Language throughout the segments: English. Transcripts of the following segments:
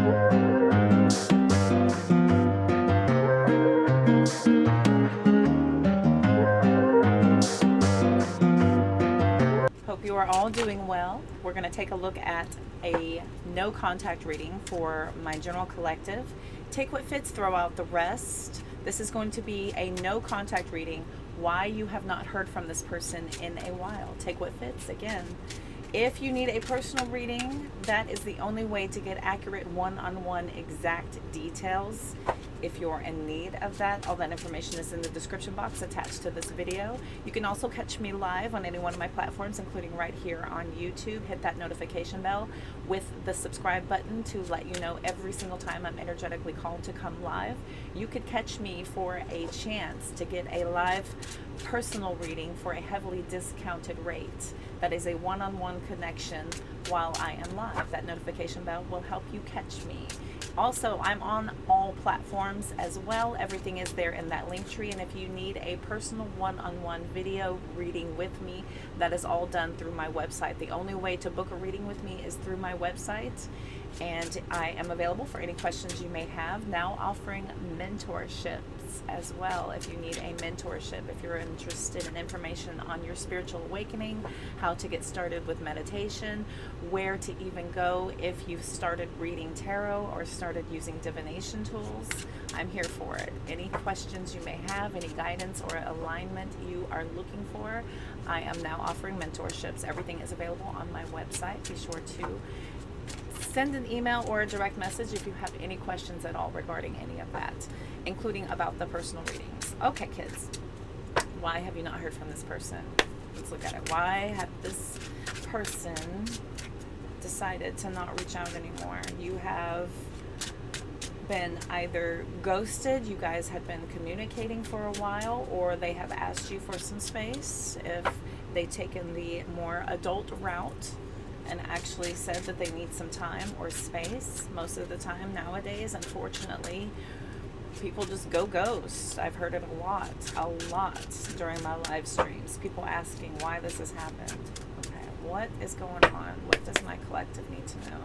Hope you are all doing well. We're going to take a look at a no contact reading for my general collective. Take what fits, throw out the rest. This is going to be a no contact reading. Why you have not heard from this person in a while. Take what fits again. If you need a personal reading, that is the only way to get accurate one-on-one exact details. If you're in need of that, all that information is in the description box attached to this video. You can also catch me live on any one of my platforms, including right here on YouTube. Hit that notification bell with the subscribe button to let you know every single time I'm energetically called to come live. You could catch me for a chance to get a live personal reading for a heavily discounted rate. That is a one-on-one connection while I am live. That notification bell will help you catch me. Also, I'm on all platforms as well. Everything is there in that link tree. And if you need a personal one-on-one video reading with me, that is all done through my website. The only way to book a reading with me is through my website. And I am available for any questions you may have. Now offering mentorships as well. If you need a mentorship, if you're interested in information on your spiritual awakening, how to get started with meditation, where to even go if you've started reading tarot or started using divination tools, I'm here for it. Any questions you may have, any guidance or alignment you are looking for, I am now offering mentorships. Everything is available on my website. Be sure to send an email or a direct message if you have any questions at all regarding any of that, including about the personal readings. Okay, kids, why have you not heard from this person? Let's look at it. Why have this person decided to not reach out anymore? You have been either ghosted, you guys had been communicating for a while, or they have asked you for some space. If they've taken the more adult route and actually said that they need some time or space. Most of the time nowadays, unfortunately, people just go ghost. I've heard it a lot during my live streams. People asking why this has happened. Okay, what is going on? What does my collective need to know?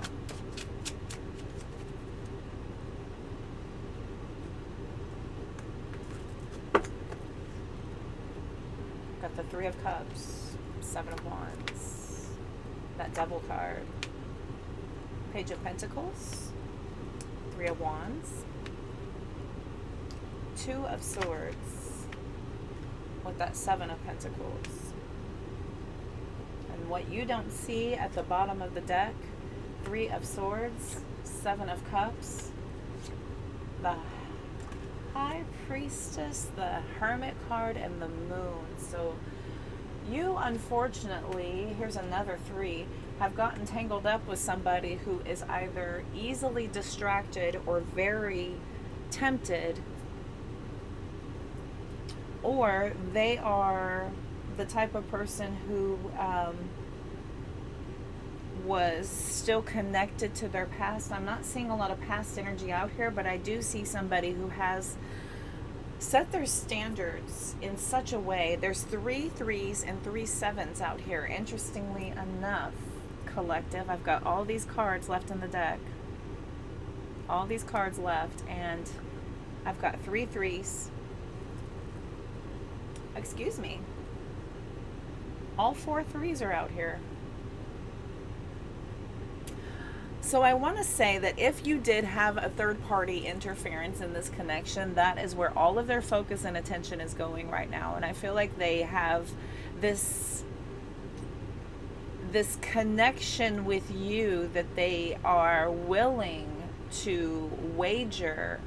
Got the Three of Cups, Seven of Wands. That Devil card, Page of Pentacles, Three of Wands, Two of Swords, with that Seven of Pentacles. And what you don't see at the bottom of the deck, Three of Swords, Seven of Cups, the High Priestess, the Hermit card, and the Moon. So you, unfortunately, here's another three, have gotten tangled up with somebody who is either easily distracted or very tempted, or they are the type of person who was still connected to their past. I'm not seeing a lot of past energy out here, but I do see somebody who has set their standards in such a way. There's 3 3s and 3 7s out here. Interestingly enough, collective, I've got all these cards left in the deck. All these cards left, and I've got 3 3s. Excuse me. All 4 3s are out here. So I want to say that if you did have a third-party interference in this connection, that is where all of their focus and attention is going right now. And I feel like they have this connection with you that they are willing to wager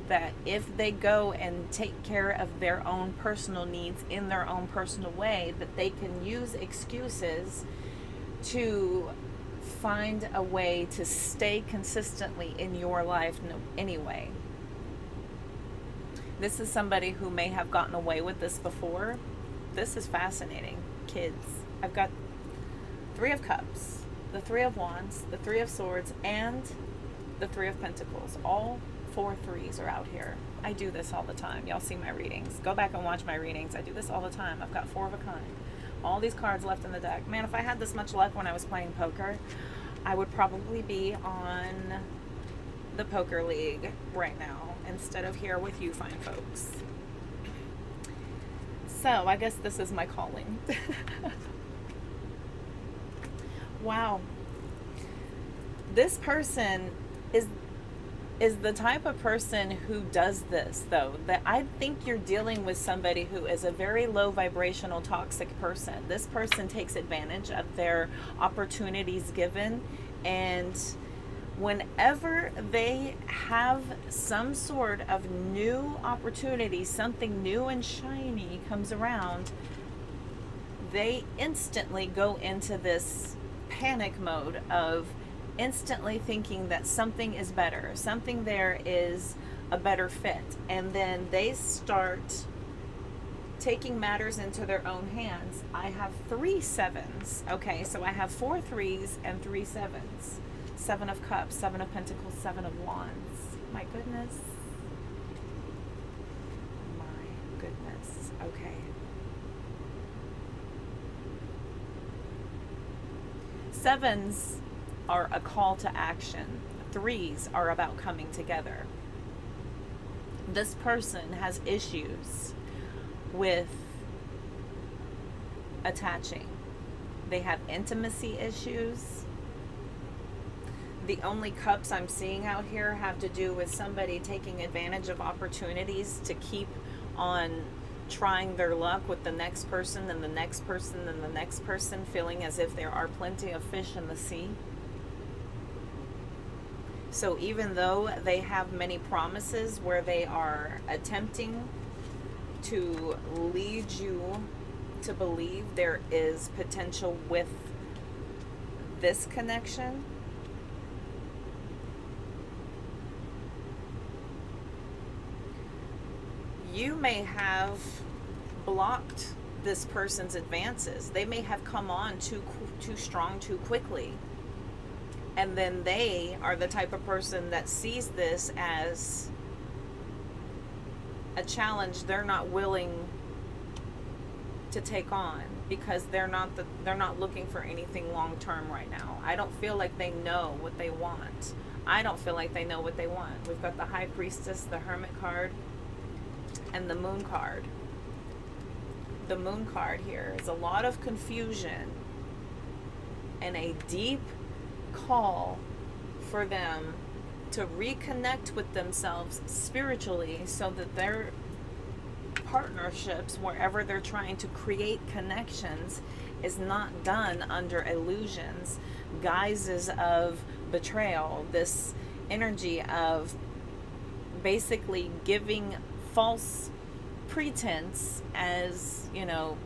that if they go and take care of their own personal needs in their own personal way, that they can use excuses to find a way to stay consistently in your life anyway. This is somebody who may have gotten away with this before. This is fascinating, kids. I've got 3 of Cups, the 3 of Wands, the 3 of Swords, and the 3 of Pentacles. All 4 3s are out here. I do this all the time. Y'all see my readings. Go back and watch my readings. I do this all the time. I've got 4 of a kind. All these cards left in the deck. Man, if I had this much luck when I was playing poker, I would probably be on the poker league right now instead of here with you fine folks. So I guess this is my calling. Wow. This person is the type of person who does this, though. That I think you're dealing with somebody who is a very low vibrational toxic person. This person takes advantage of their opportunities given, and whenever they have some sort of new opportunity, something new and shiny comes around, they instantly go into this panic mode of instantly thinking that something is better, something there is a better fit, and then they start taking matters into their own hands. I have 3 sevens. Okay, so I have 4 threes and 3 sevens. 7 of Cups, 7 of Pentacles, 7 of Wands. My goodness. My goodness. Okay. Sevens are a call to action. 3s are about coming together. This person has issues with attaching. They have intimacy issues. The only cups I'm seeing out here have to do with somebody taking advantage of opportunities to keep on trying their luck with the next person and the next person and the next person, feeling as if there are plenty of fish in the sea. So even though they have many promises where they are attempting to lead you to believe there is potential with this connection, you may have blocked this person's advances. They may have come on too strong too quickly. And then they are the type of person that sees this as a challenge they're not willing to take on, because they're not looking for anything long term right now. I don't feel like they know what they want. I don't feel like they know what they want. We've got the High Priestess, the Hermit card, and the Moon card. The Moon card here is a lot of confusion and a deep call for them to reconnect with themselves spiritually, so that their partnerships, wherever they're trying to create connections, is not done under illusions, guises of betrayal, this energy of basically giving false pretense as, you know,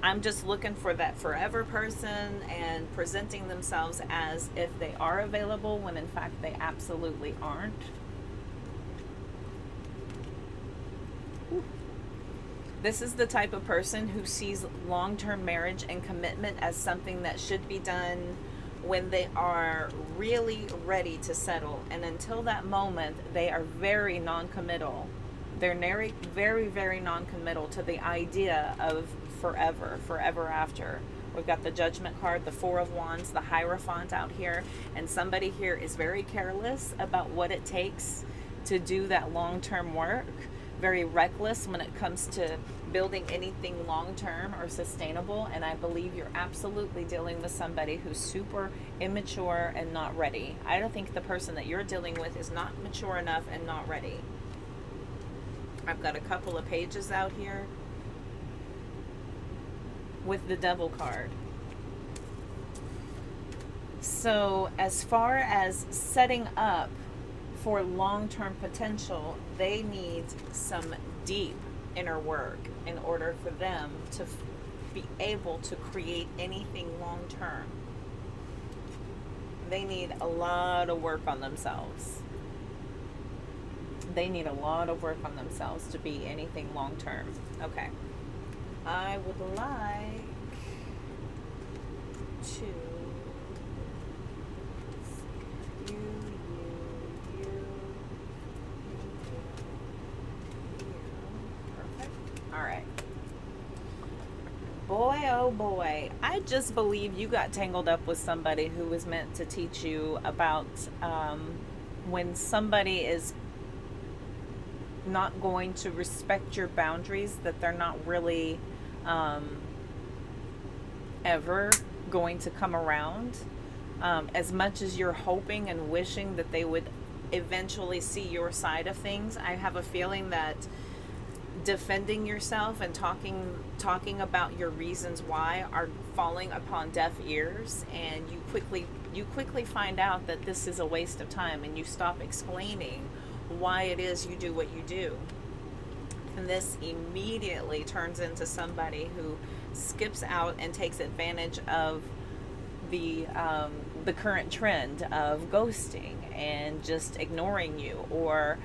I'm just looking for that forever person, and presenting themselves as if they are available when in fact they absolutely aren't. This is the type of person who sees long-term marriage and commitment as something that should be done when they are really ready to settle. And until that moment, they are very non-committal. They're very, very, very non-committal to the idea of forever after. We've got the Judgment card, the 4 of Wands, the Hierophant out here, and somebody here is very careless about what it takes to do that long-term work, very reckless when it comes to building anything long-term or sustainable. And I believe you're absolutely dealing with somebody who's super immature and not ready. I don't think the person that you're dealing with is not mature enough and not ready. I've got a couple of pages out here with the Devil card. So as far as setting up for long-term potential, they need some deep inner work in order for them to be able to create anything long-term. They need a lot of work on themselves. They need a lot of work on themselves to be anything long-term. Okay. I would like to Alright. Boy, oh boy. I just believe you got tangled up with somebody who was meant to teach you about when somebody is not going to respect your boundaries, that they're not really ever going to come around, as much as you're hoping and wishing that they would eventually see your side of things. I have a feeling that defending yourself and talking about your reasons why are falling upon deaf ears, and you quickly find out that this is a waste of time, and you stop explaining why it is you do what you do. And this immediately turns into somebody who skips out and takes advantage of the current trend of ghosting and just ignoring you, or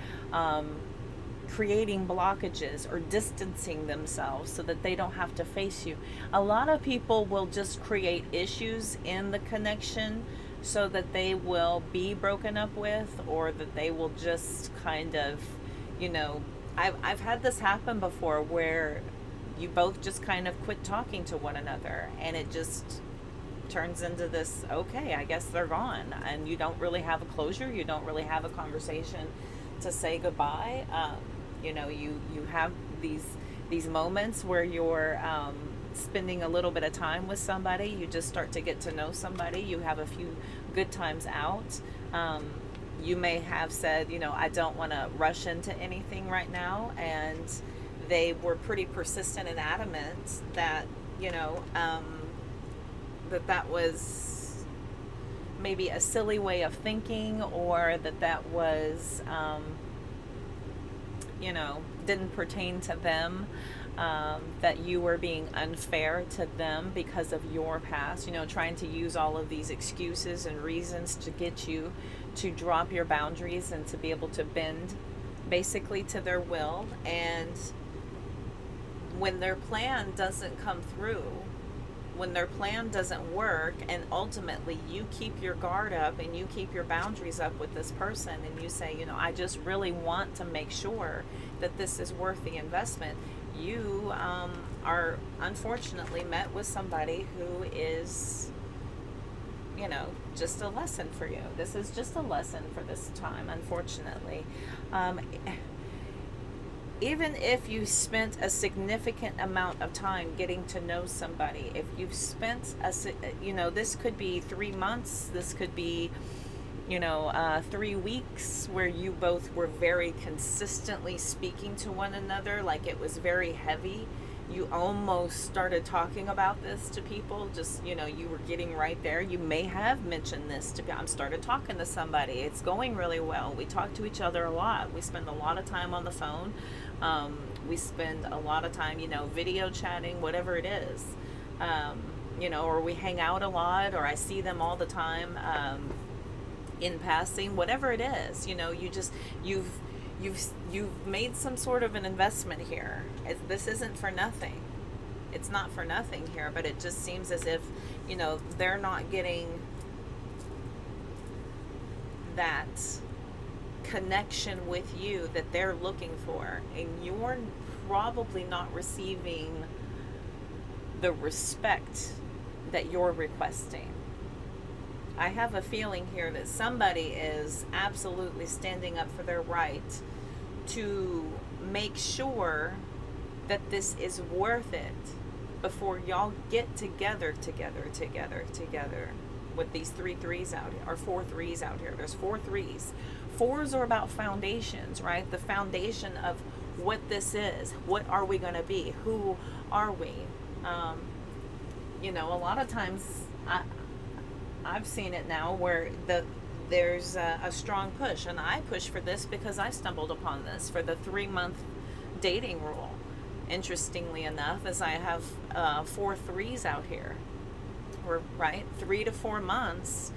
creating blockages or distancing themselves so that they don't have to face you. A lot of people will just create issues in the connection so that they will be broken up with, or that they will just kind of, I've had this happen before where you both just kind of quit talking to one another, and it just turns into this, okay, I guess they're gone, and you don't really have a closure, you don't really have a conversation to say goodbye. You have these moments where you're spending a little bit of time with somebody, you just start to get to know somebody, you have a few good times out. You may have said, I don't want to rush into anything right now, and they were pretty persistent and adamant that, that was maybe a silly way of thinking, or that was, didn't pertain to them, that you were being unfair to them because of your past, trying to use all of these excuses and reasons to get you to drop your boundaries and to be able to bend basically to their will. And when their plan doesn't come through, when their plan doesn't work, and ultimately you keep your guard up and you keep your boundaries up with this person, and you say, I just really want to make sure that this is worth the investment, you are unfortunately met with somebody who is, just a lesson for you. This is just a lesson for this time, unfortunately. Even if you spent a significant amount of time getting to know somebody, if you've spent this could be 3 months, this could be 3 weeks where you both were very consistently speaking to one another, like it was very heavy. You almost started talking about this to people, just, you were getting right there. You may have mentioned this to I'm started talking to somebody. It's going really well. We talk to each other a lot. We spend a lot of time on the phone. We spend a lot of time, video chatting, whatever it is. Or we hang out a lot, or I see them all the time in passing, whatever it is. You've made some sort of an investment here. This isn't for nothing. It's not for nothing here, but it just seems as if, they're not getting that connection with you that they're looking for, and you're probably not receiving the respect that you're requesting. I have a feeling here that somebody is absolutely standing up for their right to make sure that this is worth it before y'all get together with these 3 threes out here, or 4 threes out here. There's 4 threes. 4s are about foundations, right? The foundation of what this is. What are we going to be? Who are we? A lot of times I've seen it now where there's a strong push, and I push for this because I stumbled upon this, for the 3-month dating rule. Interestingly enough, as I have 4 threes out here, or right, 3 to 4 months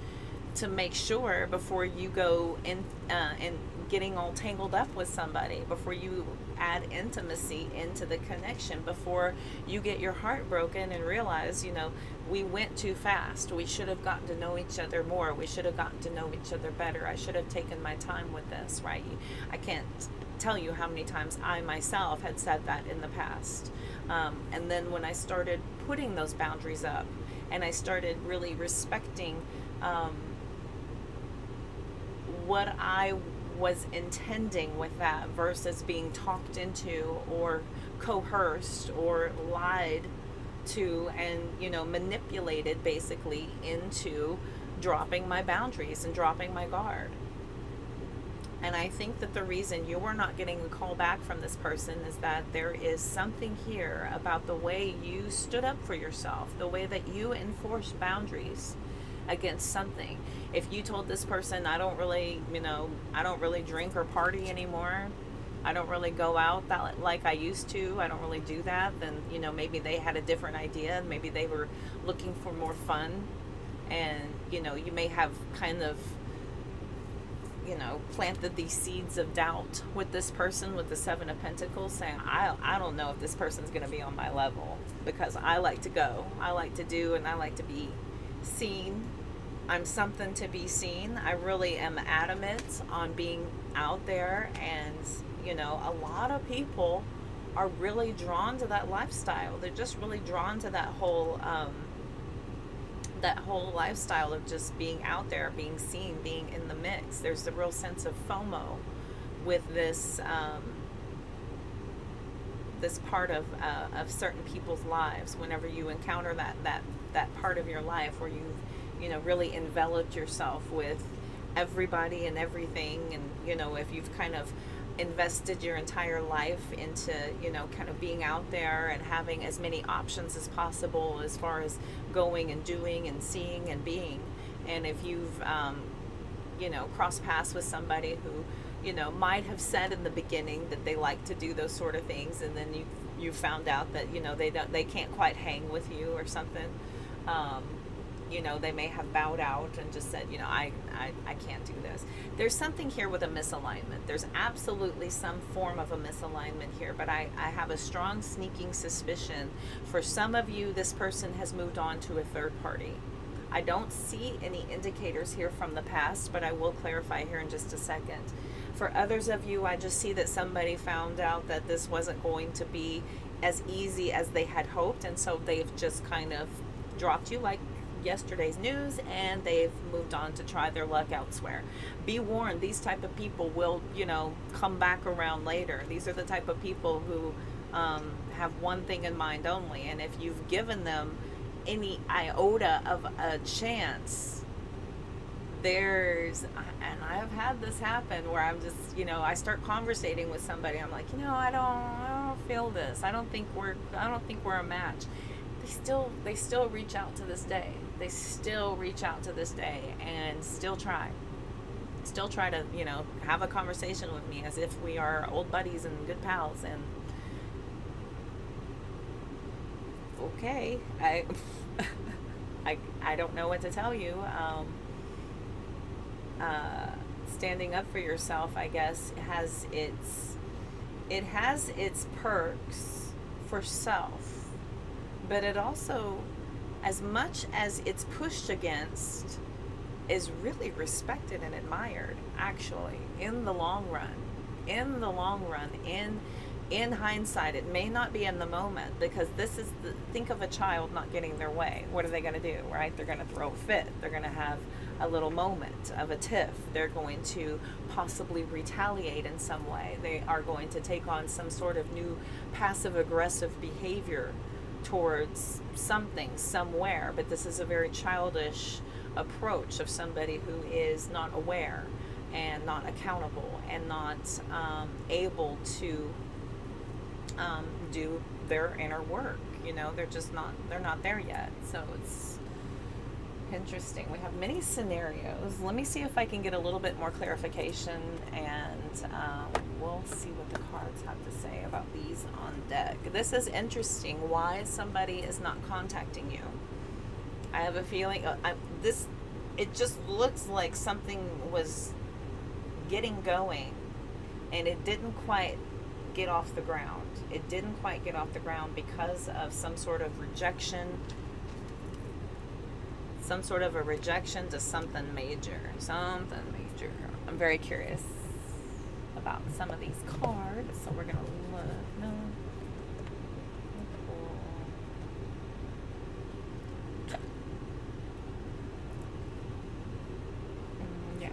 to make sure before you go in and getting all tangled up with somebody, before you add intimacy into the connection, before you get your heart broken and realize, we went too fast. We should have gotten to know each other more. We should have gotten to know each other better. I should have taken my time with this, right? I can't tell you how many times I myself had said that in the past. And then when I started putting those boundaries up, and I started really respecting what I was intending with that versus being talked into or coerced or lied to and, you know, manipulated basically into dropping my boundaries and dropping my guard. And I think that the reason you are not getting a call back from this person is that there is something here about the way you stood up for yourself, the way that you enforced boundaries against something. If you told this person, I don't really, you know, I don't really drink or party anymore, I don't really go out that like I used to, I don't really do that, then, you know, maybe they had a different idea. Maybe they were looking for more fun. And, you know, you may have kind of, you know, planted these seeds of doubt with this person with the Seven of Pentacles, saying, I don't know if this person's going to be on my level, because I like to go, I like to do, and I like to be seen. I'm something to be seen. I really am adamant on being out there, and, you know, a lot of people are really drawn to that lifestyle. They're just really drawn to that whole lifestyle of just being out there, being seen, being in the mix. There's a real sense of FOMO with this this part of certain people's lives. Whenever you encounter that part of your life where you've, you know, really enveloped yourself with everybody and everything, and, you know, if you've kind of invested your entire life into, you know, kind of being out there and having as many options as possible as far as going and doing and seeing and being. And if you've, you know, crossed paths with somebody who, you know, might have said in the beginning that they like to do those sort of things, and then you found out that, you know, they can't quite hang with you or something, you know, they may have bowed out and just said, you know, I can't do this. There's something here with a misalignment. There's absolutely some form of a misalignment here, but I have a strong sneaking suspicion for some of you this person has moved on to a third party. I don't see any indicators here from the past, but I will clarify here in just a second. For others of you, I just see that somebody found out that this wasn't going to be as easy as they had hoped, and so they've just kind of dropped you like yesterday's news, and they've moved on to try their luck elsewhere. Be warned, these type of people will, you know, come back around later. These are the type of people who have one thing in mind only, and if you've given them any iota of a chance, and I've had this happen where I'm just, you know, I start conversating with somebody, I'm like, you know, I don't feel this, I don't think we're a match. They still reach out to this day. They still reach out to this day and still try to, you know, have a conversation with me as if we are old buddies and good pals. And okay, I don't know what to tell you. Standing up for yourself, I guess, has its perks for self. But it also, as much as it's pushed against, is really respected and admired, actually, in the long run. In hindsight, it may not be in the moment, because think of a child not getting their way. What are they going to do, right? They're going to throw a fit. They're going to have a little moment of a tiff. They're going to possibly retaliate in some way. They are going to take on some sort of new passive-aggressive behavior towards something somewhere, but this is a very childish approach of somebody who is not aware and not accountable and not able to do their inner work. You know, they're not there yet. So it's interesting. We have many scenarios. Let me see if I can get a little bit more clarification, and we'll see what the cards have to say about these on deck. This is interesting. Why somebody is not contacting you. I have a feeling it just looks like something was getting going and it didn't quite get off the ground. It didn't quite get off the ground because of some sort of rejection, some sort of a rejection to something major. I'm very curious about some of these cards, so we're gonna look. No. Yeah.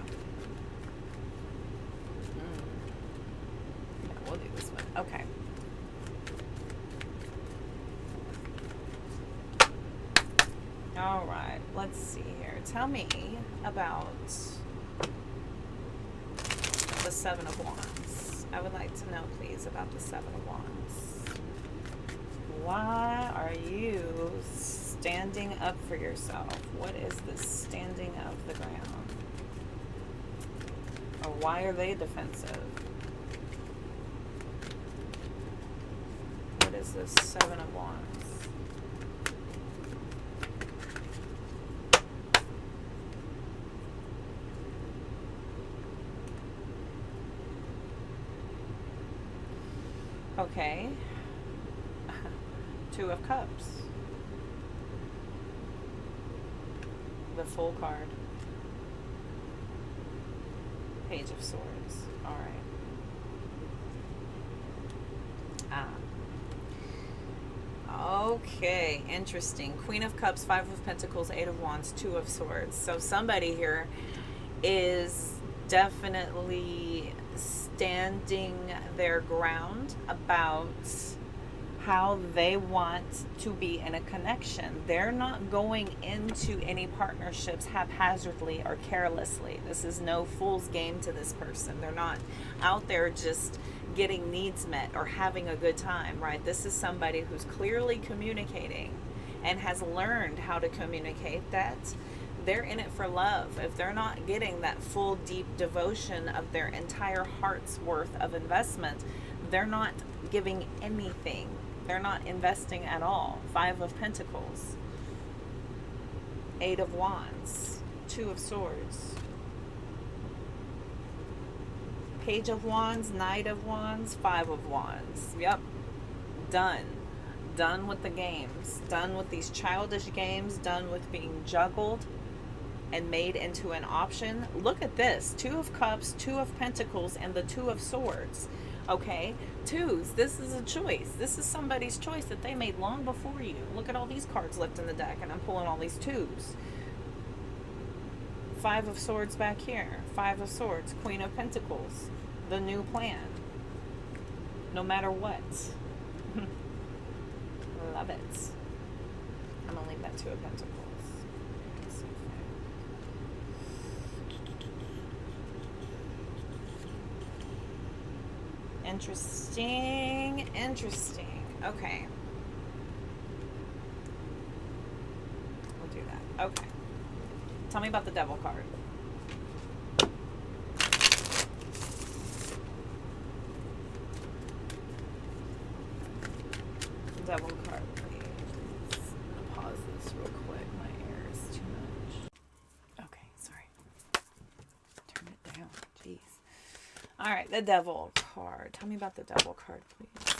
let's see here. Tell me about the Seven of Wands. I would like to know, please, about the Seven of Wands. Why are you standing up for yourself? What is this standing of the ground? Or why are they defensive? What is this Seven of Wands? Okay. Two of Cups. The Full card. Page of Swords. All right. Okay, interesting. Queen of Cups, Five of Pentacles, Eight of Wands, Two of Swords. So somebody here is definitely standing their ground about how they want to be in a connection. They're not going into any partnerships haphazardly or carelessly. This is no fool's game to this person. They're not out there just getting needs met or having a good time, right? This is somebody who's clearly communicating and has learned how to communicate that they're in it for love. If they're not getting that full deep devotion of their entire heart's worth of investment, they're not giving anything. They're not investing at all. Five of Pentacles, Eight of Wands, Two of Swords, Page of Wands, Knight of Wands, Five of Wands. Yep. Done. Done with the games. Done with these childish games. Done with being juggled and made into an option. Look at this. Two of Cups, Two of Pentacles, and the Two of Swords. Okay? Twos. This is a choice. This is somebody's choice that they made long before you. Look at all these cards left in the deck, and I'm pulling all these twos. Five of Swords back here. Five of Swords. Queen of Pentacles. The new plan. No matter what. Love it. I'm going to leave that Two of Pentacles. Interesting. Interesting. Okay. We'll do that. Okay. Tell me about the Devil card. Devil card, please. I'm gonna pause this real quick. My air is too much. Okay, sorry. Turn it down. Jeez. All right, the Devil card. Tell me about the Devil card, please.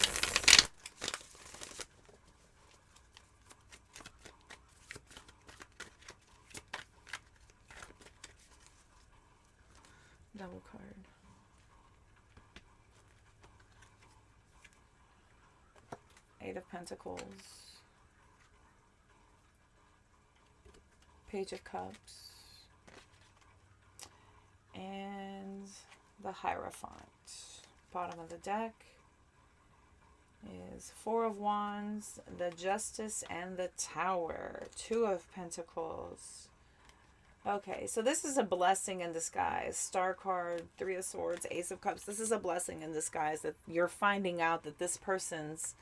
Devil card. Eight of Pentacles. Page of Cups. And the Hierophant. Bottom of the deck is Four of Wands, the Justice, and the Tower. Two of Pentacles. Okay, so this is a blessing in disguise. Star card, Three of Swords, Ace of Cups. This is a blessing in disguise that you're finding out that this person's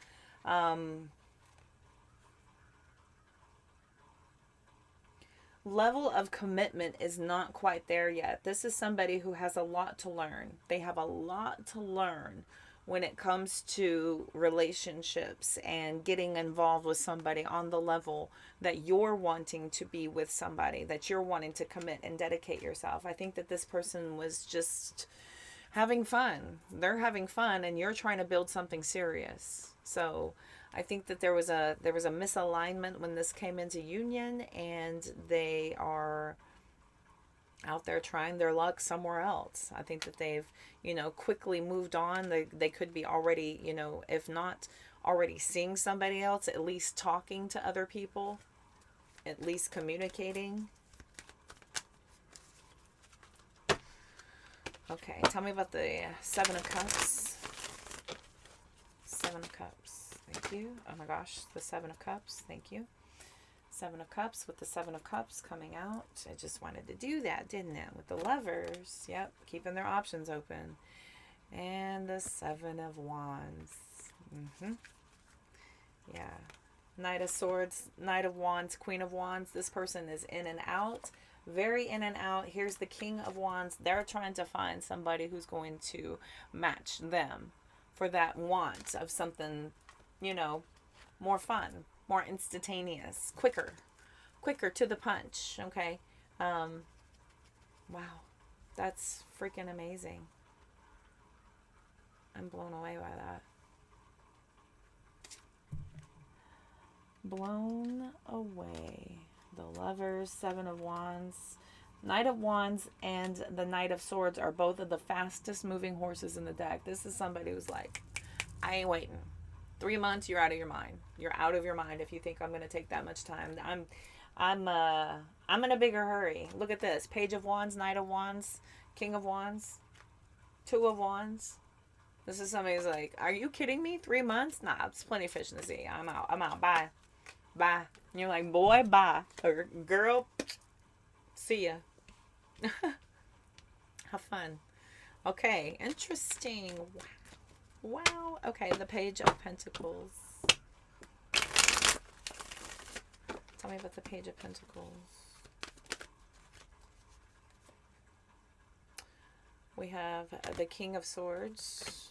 level of commitment is not quite there yet. This is somebody who has a lot to learn. They have a lot to learn when it comes to relationships and getting involved with somebody on the level that you're wanting to be with somebody, that you're wanting to commit and dedicate yourself. I think that this person was just having fun. They're having fun and you're trying to build something serious. So I think that there was a misalignment when this came into union, and they are out there trying their luck somewhere else. I think that they've, quickly moved on. They could be already, if not already seeing somebody else, at least talking to other people, at least communicating. Okay, tell me about the Seven of Cups. Seven of Cups. Thank you. Oh my gosh, the Seven of Cups. Thank you. Seven of Cups with the Seven of Cups coming out. I just wanted to do that, didn't it? With the Lovers. Yep, keeping their options open. And the Seven of Wands. Yeah. Knight of Swords, Knight of Wands, Queen of Wands. This person is in and out. Very in and out. Here's the King of Wands. They're trying to find somebody who's going to match them for that want of something, you know, more fun, more instantaneous, quicker to the punch. Okay. Wow. That's freaking amazing. I'm blown away by that. Blown away. The Lovers, Seven of Wands, Knight of Wands, and the Knight of Swords are both of the fastest moving horses in the deck. This is somebody who's like, I ain't waiting. 3 months, you're out of your mind. You're out of your mind if you think I'm going to take that much time. I'm in a bigger hurry. Look at this. Page of Wands, Knight of Wands, King of Wands, Two of Wands. This is somebody who's like, are you kidding me? 3 months? Nah, it's plenty of fish in the sea. I'm out. Bye. And you're like, boy, bye. Or girl, see ya. Have fun. Okay, interesting. Wow. Okay, the Page of Pentacles. Tell me about the Page of Pentacles. We have the King of Swords.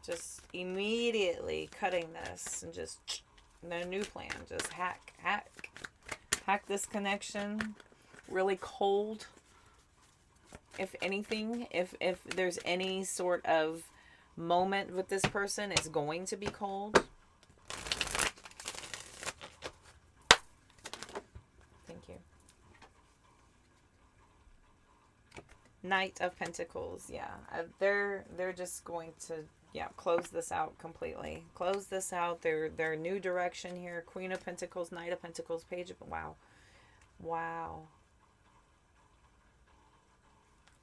Just immediately cutting this and just no new plan. Just hack this connection. Really cold. If anything, if there's any sort of moment with this person, it's going to be cold. Thank you. Knight of Pentacles. Yeah, they're just going to close this out completely. Close this out. Their new direction here. Queen of Pentacles, Knight of Pentacles, Page of wow.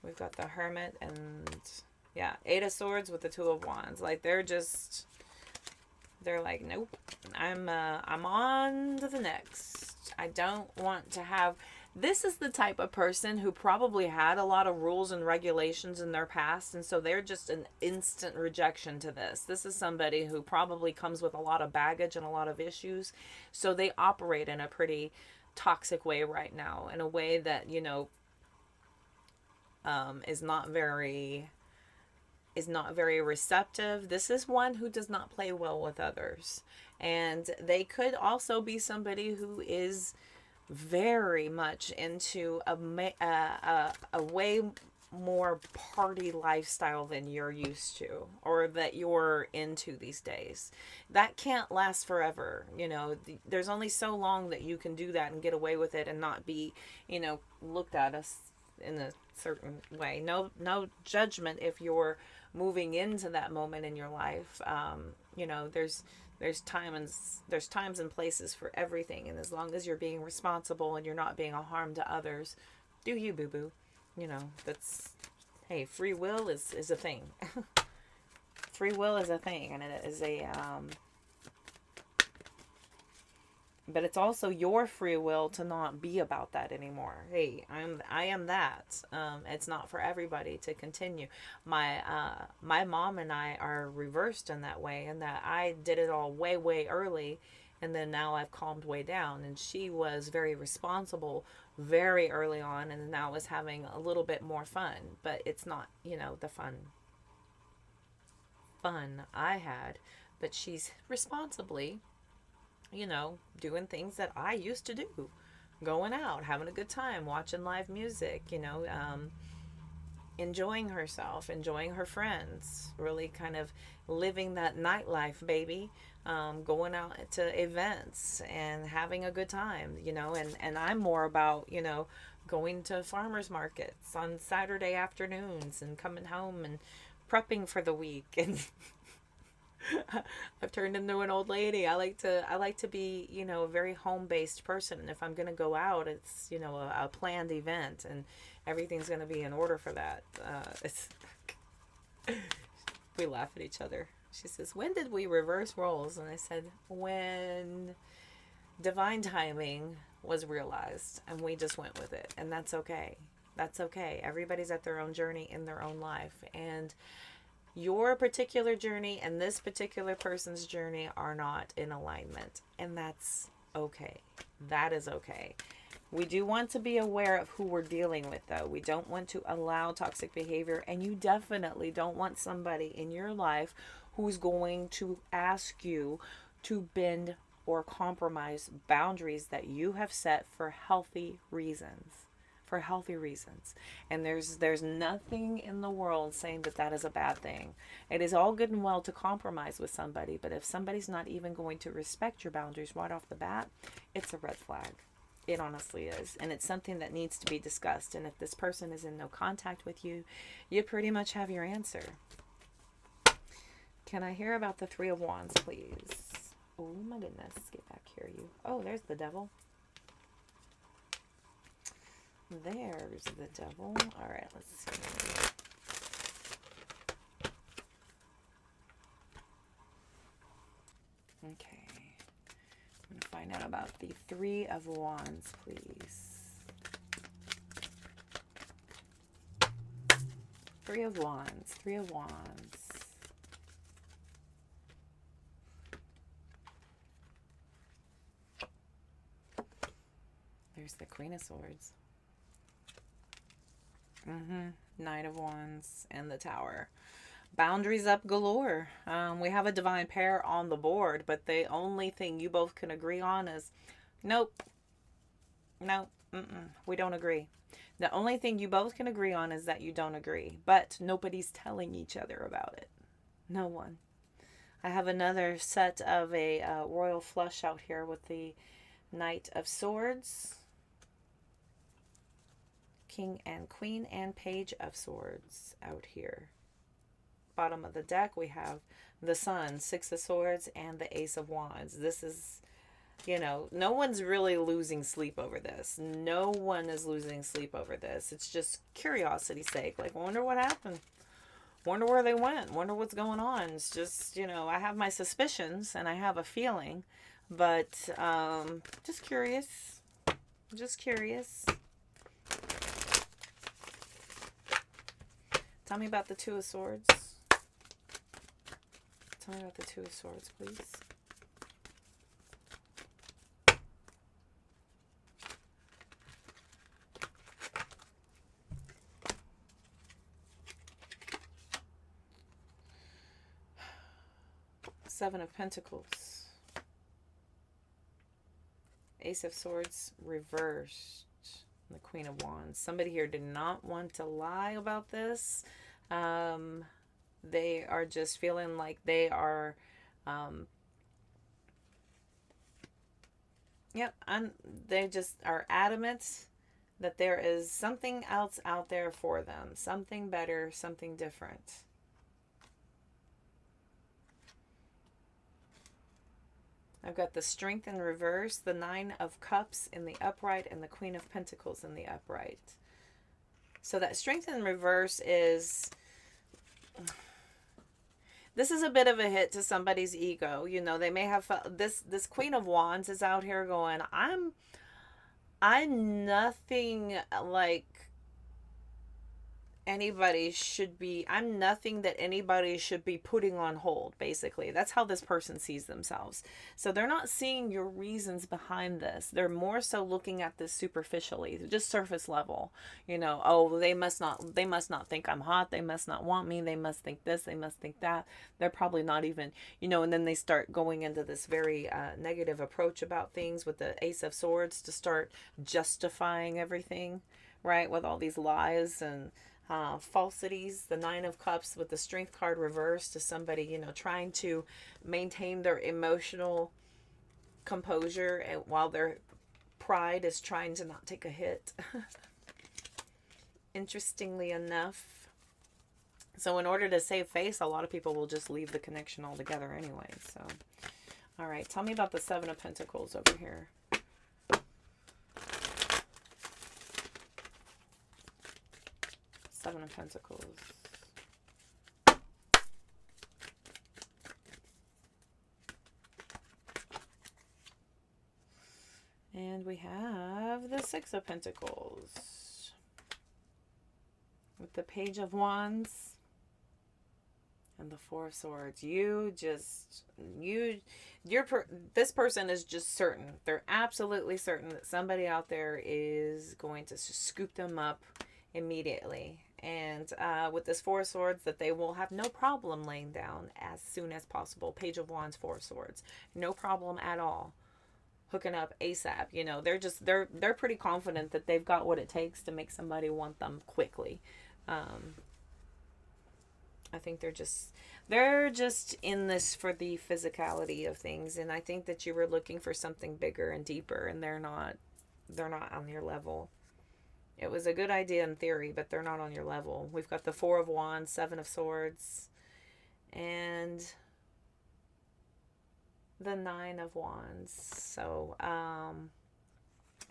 We've got the Hermit and Eight of Swords with the Two of Wands. Like they're like, nope. I'm on to the next. I don't want to have. This is the type of person who probably had a lot of rules and regulations in their past, and so they're just an instant rejection to this. This is somebody who probably comes with a lot of baggage and a lot of issues, so they operate in a pretty toxic way right now, in a way that, you know, is not very receptive. This is one who does not play well with others, and they could also be somebody who is very much into a way more party lifestyle than you're used to, or that you're into these days. That can't last forever. You know, there's only so long that you can do that and get away with it and not be, you know, looked at us in a certain way. No judgment if you're moving into that moment in your life. You know, there's times and places for everything, and as long as you're being responsible and you're not being a harm to others, do you, boo-boo. You know, that's, hey, free will is a thing. Free will is a thing, and it is a but it's also your free will to not be about that anymore. Hey, I am that. It's not for everybody to continue. My mom and I are reversed in that way, and that I did it all way early, and then now I've calmed way down. And she was very responsible very early on, and now is having a little bit more fun. But it's not, you know, the fun I had, but she's responsibly, you know, doing things that I used to do, going out, having a good time, watching live music, you know, enjoying herself, enjoying her friends, really kind of living that nightlife, baby, going out to events and having a good time, you know, and I'm more about, you know, going to farmers markets on Saturday afternoons and coming home and prepping for the week. And I've turned into an old lady. I like to be, you know, a very home-based person. And if I'm going to go out, it's, you know, a planned event, and everything's going to be in order for that. We laugh at each other. She says, when did we reverse roles? And I said, when divine timing was realized and we just went with it. And that's okay. That's okay. Everybody's at their own journey in their own life. And your particular journey and this particular person's journey are not in alignment. And that's okay. That is okay. We do want to be aware of who we're dealing with, though. We don't want to allow toxic behavior, and you definitely don't want somebody in your life who's going to ask you to bend or compromise boundaries that you have set for healthy reasons. For healthy reasons. And there's nothing in the world saying that that is a bad thing. It is all good and well to compromise with somebody, but if somebody's not even going to respect your boundaries right off the bat, it's a red flag. It honestly is. And it's something that needs to be discussed. And if this person is in no contact with you, you pretty much have your answer. Can I hear about the Three of Wands, please? Oh my goodness. Get back here, you. Oh, there's the devil. There's the devil. All right, let's see. Okay. I'm going to find out about the Three of Wands, please. Three of Wands. Three of Wands. There's the Queen of Swords. Knight of Wands and the Tower. Boundaries up galore. We have a divine pair on the board, but the only thing you both can agree on is nope. We don't agree. The only thing you both can agree on is that you don't agree, but nobody's telling each other about it. No one. I have another set of a royal flush out here with the Knight of Swords, King and Queen, and Page of Swords out here. Bottom of the deck, we have the Sun, Six of Swords, and the Ace of Wands. This is, you know, no one's really losing sleep over this. No one is losing sleep over this. It's just curiosity's sake. Like, wonder what happened. Wonder where they went. Wonder what's going on. It's just, you know, I have my suspicions and I have a feeling, but just curious. Just curious. Tell me about the Two of Swords. Tell me about the Two of Swords, please. Seven of Pentacles. Ace of Swords reversed. The Queen of Wands. Somebody here did not want to lie about this. They are just feeling like they are, they just are adamant that there is something else out there for them. Something better, something different. I've got the Strength in reverse, the Nine of Cups in the upright, and the Queen of Pentacles in the upright. So that Strength in reverse is... This is a bit of a hit to somebody's ego. You know, they may have felt... This Queen of Wands is out here going, I'm nothing like anybody should be. I'm nothing that anybody should be putting on hold, basically. That's how this person sees themselves. So they're not seeing your reasons behind this. They're more so looking at this superficially, just surface level. You know, oh, they must not think I'm hot. They must not want me. They must think this. They must think that. They're probably not even, you know, and then they start going into this very negative approach about things with the Ace of Swords to start justifying everything, right? With all these lies and falsities. The Nine of Cups with the Strength card reversed to somebody, you know, trying to maintain their emotional composure and while their pride is trying to not take a hit. Interestingly enough. So in order to save face, a lot of people will just leave the connection altogether anyway. So, all right, tell me about the Seven of Pentacles over here. Seven of Pentacles. And we have the Six of Pentacles with the Page of Wands and the Four of Swords. This person is just certain. They're absolutely certain that somebody out there is going to scoop them up immediately. And with this Four of Swords, that they will have no problem laying down as soon as possible. Page of Wands, Four of Swords. No problem at all. Hooking up ASAP. You know, they're pretty confident that they've got what it takes to make somebody want them quickly. I think they're just in this for the physicality of things, and I think that you were looking for something bigger and deeper, and they're not on your level. It was a good idea in theory, but they're not on your level. We've got the Four of Wands, Seven of Swords, and the Nine of Wands. So,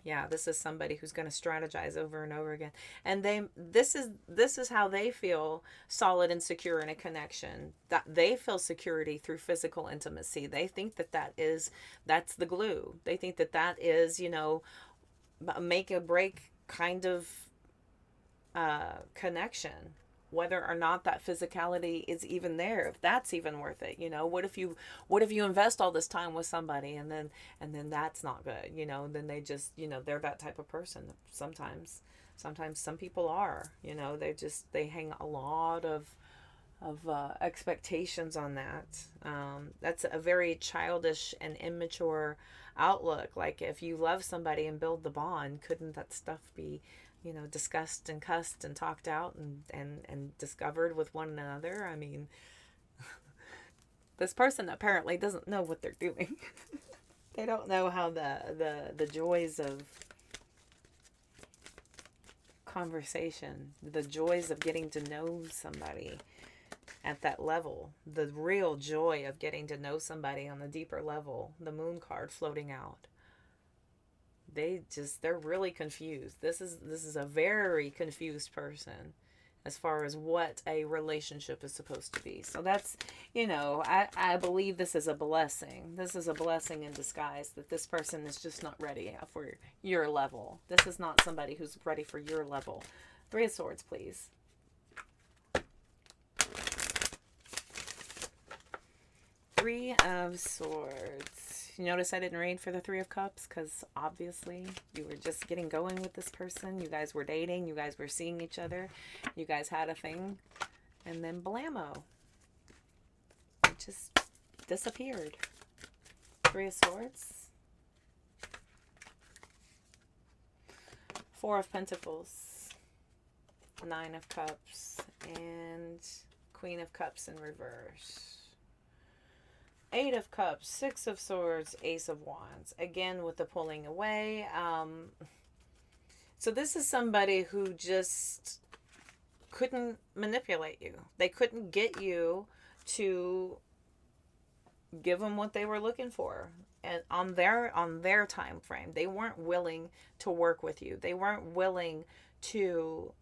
yeah, this is somebody who's going to strategize over and over again. And this is how they feel solid and secure in a connection. That they feel security through physical intimacy. They think that's the glue. They think that is, you know, a make or break kind of connection. Whether or not that physicality is even there, if that's even worth it, you know. What if you invest all this time with somebody and then that's not good, you know? Then they just, you know, they're that type of person. Sometimes some people are, you know, they hang a lot of expectations on that. That's a very childish and immature outlook. Like, if you love somebody and build the bond, couldn't that stuff be, you know, discussed and cussed and talked out and discovered with one another? I mean, this person apparently doesn't know what they're doing. They don't know how the joys of conversation, the joys of getting to know somebody at that level, the real joy of getting to know somebody on the deeper level, the Moon card floating out. They're really confused. This is a very confused person as far as what a relationship is supposed to be. So that's, you know, I believe this is a blessing. This is a blessing in disguise, that this person is just not ready for your level. This is not somebody who's ready for your level. Three of Swords, please. Three of Swords. You notice I didn't read for the Three of Cups because obviously you were just getting going with this person. You guys were dating. You guys were seeing each other. You guys had a thing. And then blammo. It just disappeared. Three of Swords. Four of Pentacles. Nine of Cups. And Queen of Cups in reverse. Eight of Cups, Six of Swords, Ace of Wands. Again, with the pulling away. So this is somebody who just couldn't manipulate you. They couldn't get you to give them what they were looking for. And on their time frame. They weren't willing to work with you. They weren't willing to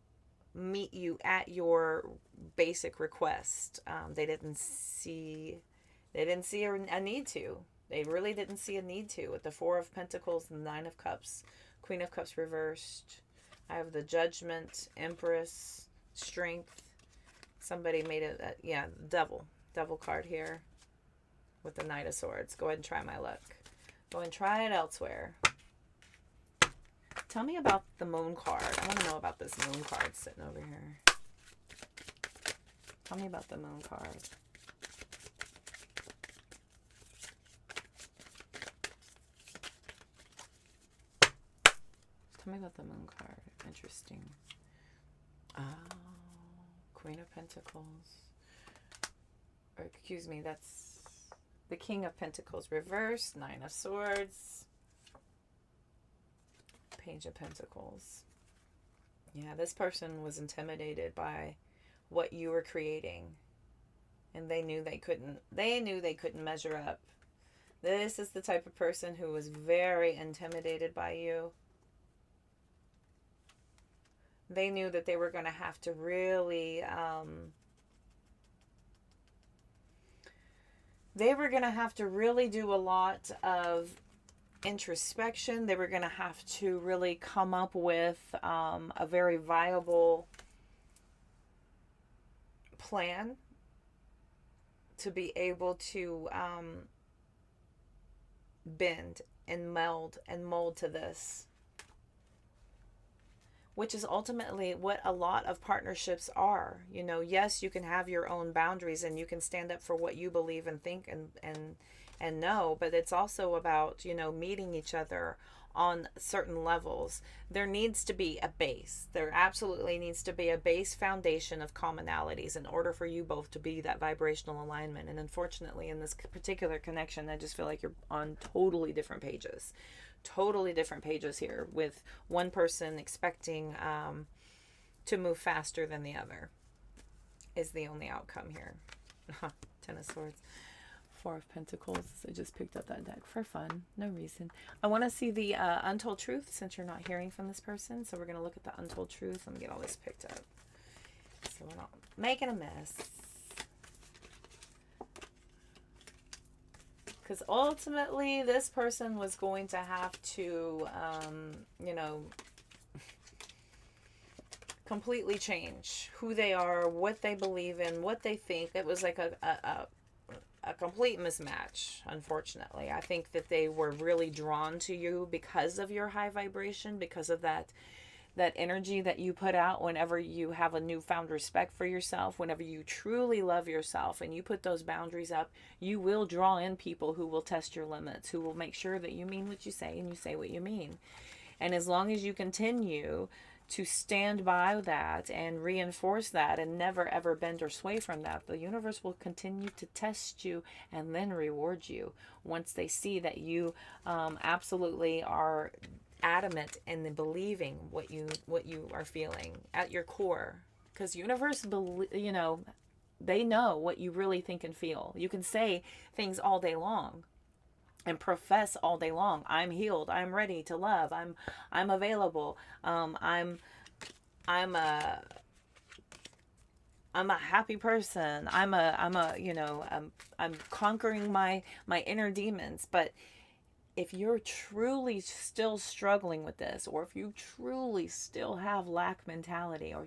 meet you at your basic request. They didn't see a need to. They really didn't see a need to. With the Four of Pentacles and the Nine of Cups, Queen of Cups reversed. I have the Judgment, Empress, Strength. Somebody made it, Devil card here with the Knight of Swords. Go ahead and try my luck. Go and try it elsewhere. Tell me about the Moon card. I want to know about this Moon card sitting over here. Tell me about the Moon card. Tell me about the Moon card. Interesting. Oh, Queen of Pentacles. Or, excuse me, that's the King of Pentacles reversed. Nine of Swords. Page of Pentacles. Yeah, this person was intimidated by what you were creating. And they knew they couldn't measure up. This is the type of person who was very intimidated by you. They knew that they were going to have to really, do a lot of introspection. They were going to have to really come up with a very viable plan to be able to bend and meld and mold to this, which is ultimately what a lot of partnerships are. You know, yes, you can have your own boundaries and you can stand up for what you believe and think and know, but it's also about, you know, meeting each other on certain levels. There needs to be a base. There absolutely needs to be a base foundation of commonalities in order for you both to be that vibrational alignment. And unfortunately, in this particular connection, I just feel like you're on totally different pages. Totally different pages here, with one person expecting to move faster than the other is the only outcome here. Ten of Swords. Four of Pentacles. I just picked up that deck for fun. No reason. I want to see the untold truth since you're not hearing from this person. So we're going to look at the untold truth. Let me get all this picked up so we're not making a mess. Because ultimately this person was going to have to, you know, completely change who they are, what they believe in, what they think. It was like a complete mismatch, unfortunately. I think that they were really drawn to you because of your high vibration, because of that energy that you put out whenever you have a newfound respect for yourself, whenever you truly love yourself and you put those boundaries up, you will draw in people who will test your limits, who will make sure that you mean what you say and you say what you mean. And as long as you continue to stand by that and reinforce that and never ever bend or sway from that, the universe will continue to test you and then reward you once they see that you absolutely are adamant in the believing what you are feeling at your core. Because universe, you know, they know what you really think and feel. You can say things all day long and profess all day long. I'm healed. I'm ready to love. I'm available. I'm a happy person. I'm conquering my inner demons. But if you're truly still struggling with this, or if you truly still have lack mentality, or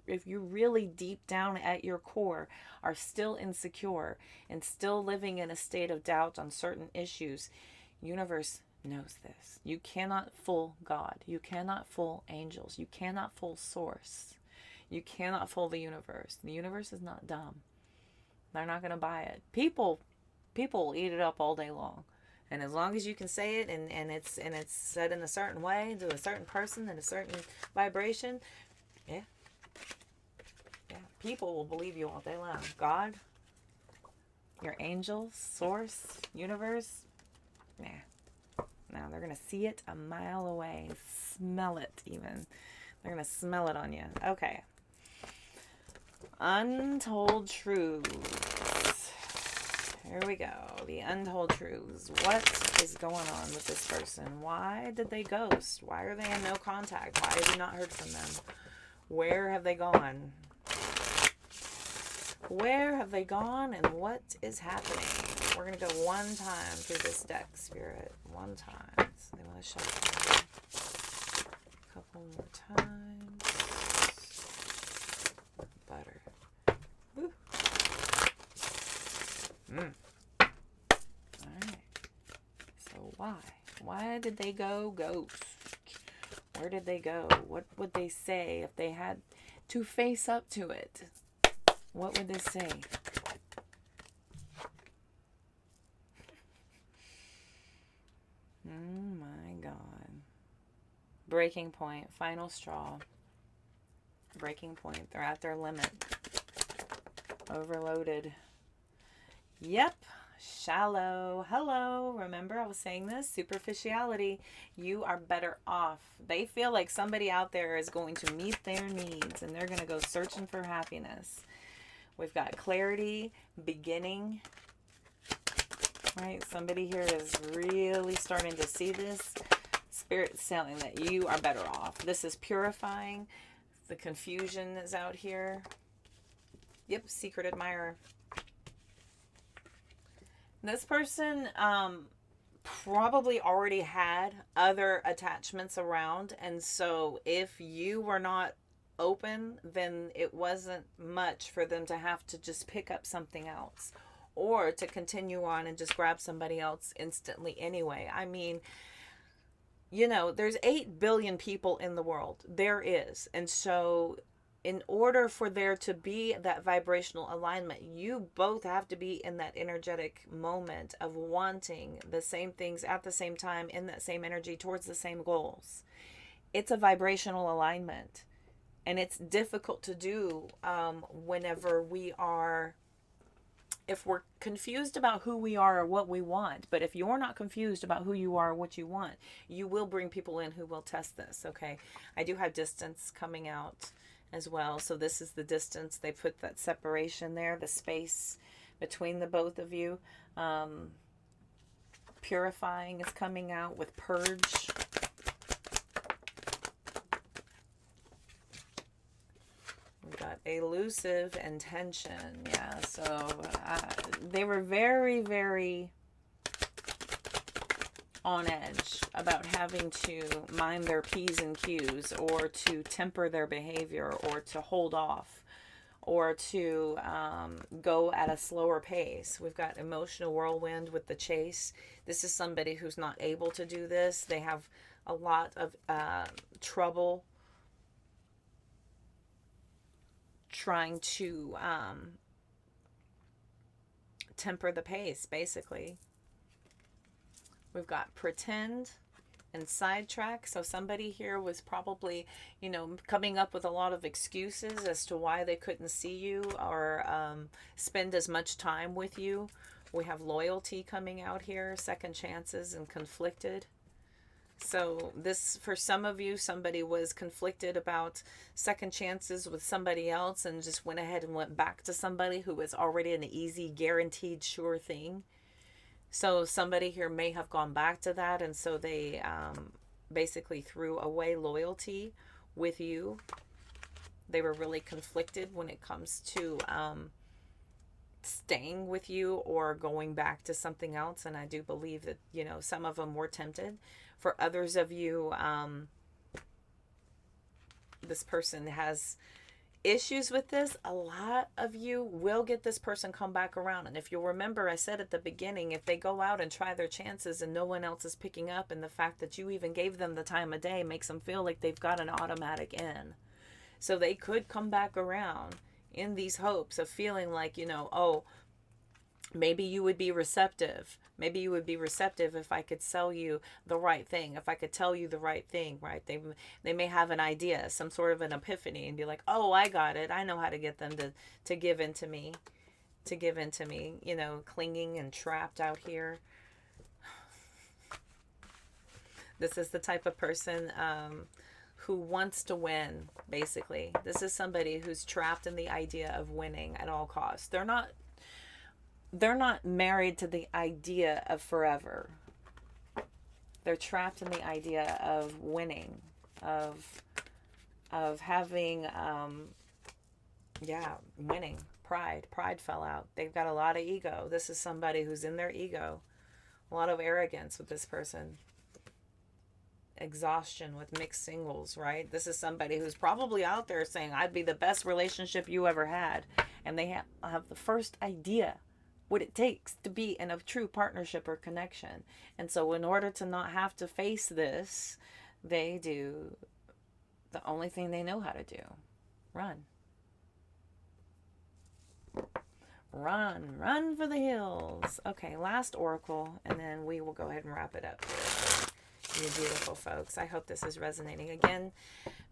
if you really deep down at your core are still insecure and still living in a state of doubt on certain issues, universe knows this. You cannot fool God. You cannot fool angels. You cannot fool source. You cannot fool the universe. The universe is not dumb. They're not going to buy it. People will eat it up all day long. And as long as you can say it and it's said in a certain way to a certain person in a certain vibration, yeah, people will believe you all day long. God, your angels, source, universe, now they're going to see it a mile away, smell it even. They're going to smell it on you. Okay. Untold truths. Here we go. The untold truths. What is going on with this person? Why did they ghost? Why are they in no contact? Why have you not heard from them? Where have they gone? Where have they gone and what is happening? We're going to go one time through this deck, Spirit. One time. So they want to shuffle a couple more times. Butter. Woo. Alright. So why? Why did they go ghost? Where did they go? What would they say if they had to face up to it? What would they say? Oh my God. Breaking point. Final straw. Breaking point. They're at their limit. Overloaded. Yep. Shallow. Hello. Remember I was saying this? Superficiality. You are better off. They feel like somebody out there is going to meet their needs and they're going to go searching for happiness. We've got clarity, beginning, right? Somebody here is really starting to see this. Spirit's telling that you are better off. This is purifying. The confusion is out here. Yep, secret admirer. This person probably already had other attachments around. And so if you were not open, then it wasn't much for them to have to just pick up something else or to continue on and just grab somebody else instantly anyway. I mean, you know, there's 8 billion people in the world. There is. And so in order for there to be that vibrational alignment, you both have to be in that energetic moment of wanting the same things at the same time, in that same energy, towards the same goals. It's a vibrational alignment. And it's difficult to do whenever we are, if we're confused about who we are or what we want. But if you're not confused about who you are or what you want, you will bring people in who will test this, okay? I do have distance coming out as well. So this is the distance. They put that separation there, the space between the both of you. Purifying is coming out with purge. We've got elusive intention. Yeah, so they were very, very on edge about having to mind their P's and Q's, or to temper their behavior, or to hold off, or to go at a slower pace. We've got emotional whirlwind with the chase. This is somebody who's not able to do this. They have a lot of trouble trying to temper the pace, basically. We've got pretend and sidetrack. So somebody here was probably, you know, coming up with a lot of excuses as to why they couldn't see you or spend as much time with you. We have loyalty coming out here, second chances, and conflicted. So this, for some of you, somebody was conflicted about second chances with somebody else and just went ahead and went back to somebody who was already an easy, guaranteed, sure thing. So somebody here may have gone back to that, and so they basically threw away loyalty with you. They were really conflicted when it comes to staying with you or going back to something else. And I do believe that, you know, some of them were tempted. For others of you, this person has issues with this. A lot of you will get this person come back around. And if you'll remember, I said at the beginning, if they go out and try their chances and no one else is picking up, and the fact that you even gave them the time of day makes them feel like they've got an automatic in. So they could come back around in these hopes of feeling like, you know, oh, maybe you would be receptive. Maybe you would be receptive if I could sell you the right thing, if I could tell you the right thing, right? They may have an idea, some sort of an epiphany, and be like, oh, I got it. I know how to get them to give in to me, you know, clinging and trapped out here. This is the type of person who wants to win, basically. This is somebody who's trapped in the idea of winning at all costs. They're not married to the idea of forever. They're trapped in the idea of winning, of having, winning. Pride fell out. They've got a lot of ego. This is somebody who's in their ego. A lot of arrogance with this person. Exhaustion with mixed singles, right? This is somebody who's probably out there saying, I'd be the best relationship you ever had. And they have the first idea what it takes to be in a true partnership or connection. And so in order to not have to face this, they do the only thing they know how to do. Run for the hills. Okay, last oracle, and then we will go ahead and wrap it up here. You beautiful folks. I hope this is resonating. Again,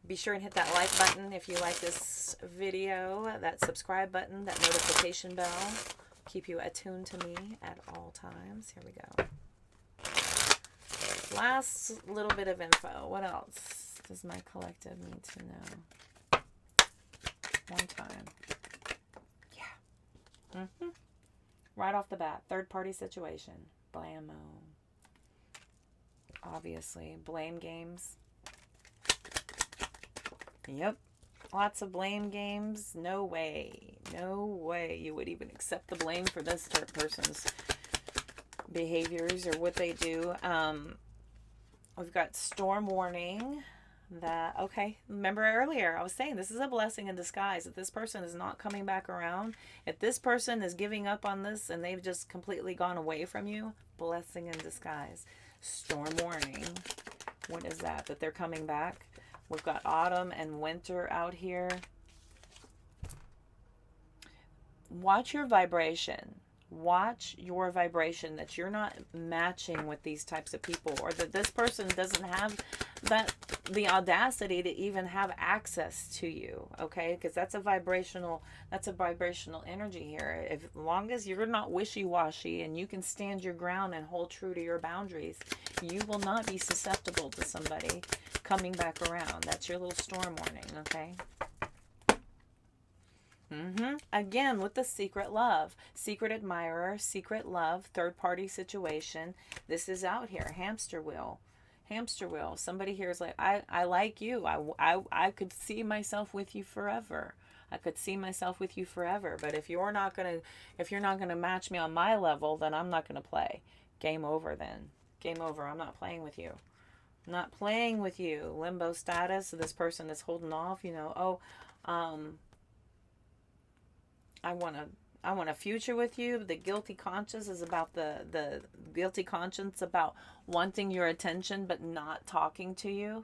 be sure and hit that like button if you like this video, that subscribe button, that notification bell. Keep you attuned to me at all times. Here we go. Last little bit of info. What else does my collective need to know? One time. Yeah. Right off the bat. Third party situation. Blammo. Obviously. Blame games. Yep. Lots of blame games. No way you would even accept the blame for this person's behaviors or what they do. We've got storm warning. That, okay, remember earlier I was saying this is a blessing in disguise. If this person is not coming back around, if this person is giving up on this and they've just completely gone away from you, blessing in disguise. Storm warning. What is that? That they're coming back. We've got autumn and winter out here. Watch your vibration. Watch your vibration, that you're not matching with these types of people, or that this person doesn't have the audacity to even have access to you, okay? Because that's a vibrational energy here. As long as you're not wishy-washy and you can stand your ground and hold true to your boundaries, you will not be susceptible to somebody coming back around. That's your little storm warning, okay? Again, with the secret love, secret admirer, secret love, third party situation. This is out here. Hamster wheel. Hamster wheel. Somebody here is like, I like you. I could see myself with you forever. I could see myself with you forever. But if you're not gonna match me on my level, then I'm not gonna play. Game over then. Game over. I'm not playing with you. I'm not playing with you. Limbo status. So this person is holding off, I want a future with you. The guilty conscience is about the guilty conscience about wanting your attention but not talking to you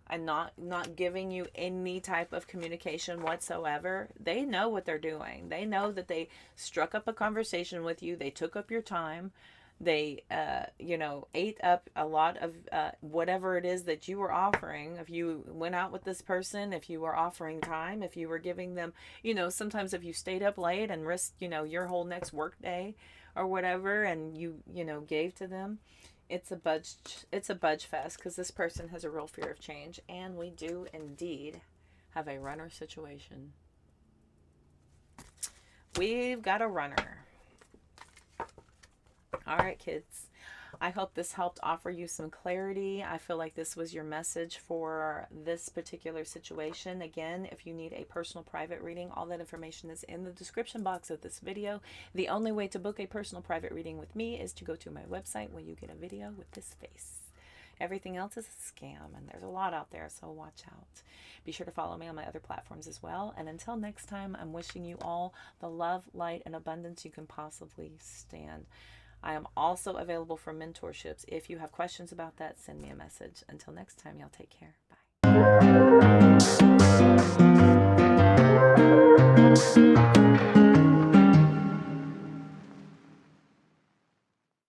and not giving you any type of communication whatsoever. They know what they're doing. They know that they struck up a conversation with you. They took up your time. They, ate up a lot of whatever it is that you were offering. If you went out with this person, if you were offering time, if you were giving them, sometimes if you stayed up late and risked, your whole next work day or whatever, and you gave to them, it's a budge fest, because this person has a real fear of change, and we do indeed have a runner situation. We've got a runner. All right, kids. I hope this helped offer you some clarity. I feel like this was your message for this particular situation. Again, if you need a personal private reading, all that information is in the description box of this video. The only way to book a personal private reading with me is to go to my website, where you get a video with this face. Everything else is a scam, and there's a lot out there, so watch out. Be sure to follow me on my other platforms as well. And until next time, I'm wishing you all the love, light, and abundance you can possibly stand. I am also available for mentorships. If you have questions about that, send me a message. Until next time, y'all take care. Bye.